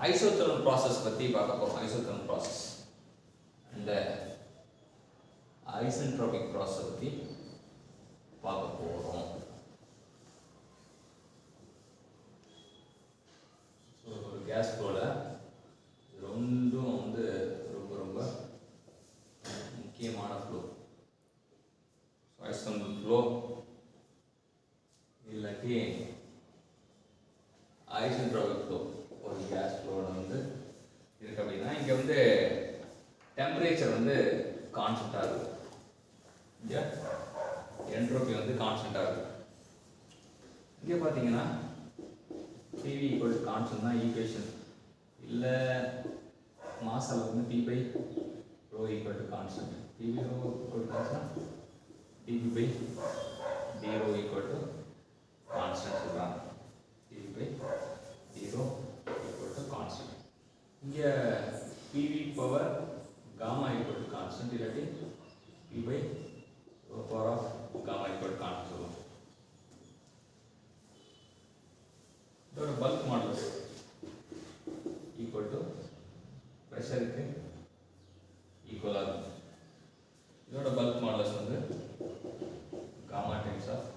Isothermal process பற்றி பார்க்க போகிறோம். Isothermal process and isentropic process பற்றி பார்க்க போகிறோம். ஸோ ஒரு கேஸ் ஃப்ளோவில் ரெண்டும் வந்து ரொம்ப ரொம்ப முக்கியமான ஃப்ளோ. ஸோ ஐசோதெர்மல் ஃப்ளோ இல்லாட்டி ஐசென்ட்ரோபிக் ஃப்ளோ. ஒரு கேஸ் ஃப்ளோவில் வந்து இருக்கு அப்படின்னா இங்கே வந்து டெம்பரேச்சர் வந்து கான்ஸ்டண்ட்டாக இருக்கும். இங்கே என்ட்ரோபி வந்து கான்ஸ்டண்ட்டாக இருக்கும். இங்கே பார்த்தீங்கன்னா PV ஈக்குவல் டு கான்ஸ்டன்ட் தான் ஈக்குவேஷன். இல்லை மாசால் வந்து P by rho equal to constant. PV rho equal to constant dP by d rho equal to constant சொல்கிறாங்க. dP by d rho equal to constant. இங்கே PV power gamma equal to constant இல்லாட்டி P by rho power of gamma equal to constant சொல்லுவோம். இதோட bulk modulus equal to ப்ரெஷருக்கு ஈக்குவலாக இருக்கும். இதோட bulk modulus வந்து காமா டைம்ஸ் ஆஃப்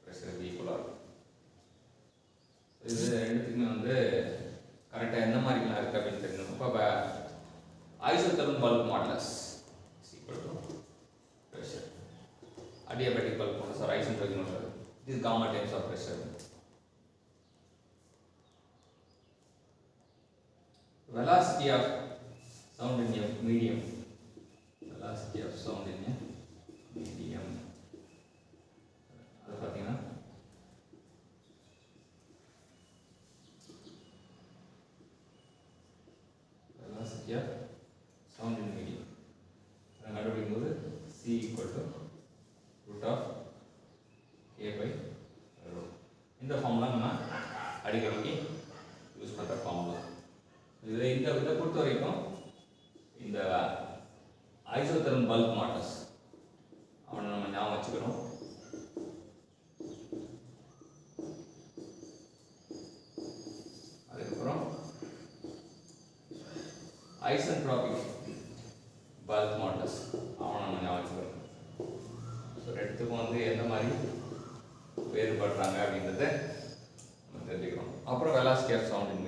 ப்ரெஷருக்கு ஈக்குவலாக இருக்கும். இது ரெண்டுத்துக்குமே வந்து கரெக்டாக எந்த மாதிரிலாம் இருக்குது அப்படின்னு தெரிஞ்சணும். இப்போ isothermal bulk modulus equal to pressure. Adiabatic bulk modulus or isentropic modulus இது gamma times of pressure. Velocity of sound in a medium. Velocity of sound in a medium. அது பார்த்தீங்கன்னா velocity of sound in medium. அதை கண்டுபிடிக்கும் போது C equal to root of K by rho. இந்த formula நம்ம அடிக்கடிக்கு use பண்ணுற formula. இதை பொறுத்த வரைக்கும் இந்த ஐசோதெர்மல் பல்க் மாடுலஸ் அவனை நம்ம ஞாபகம் வச்சுக்கிறோம். அதுக்கப்புறம் ஐசென்ட்ரோபிக் பல்க் மாடுலஸ் அவனை நம்ம ஞாபகம் வச்சுக்கிறோம். ஸோ ரெண்டுத்துக்கும் வந்து எந்த மாதிரி வேறுபடுறாங்க அப்படின்றத நம்ம தெரிஞ்சுக்கிறோம். அப்புறம் வெலாசிட்டி ஆஃப் சவுண்ட் இன்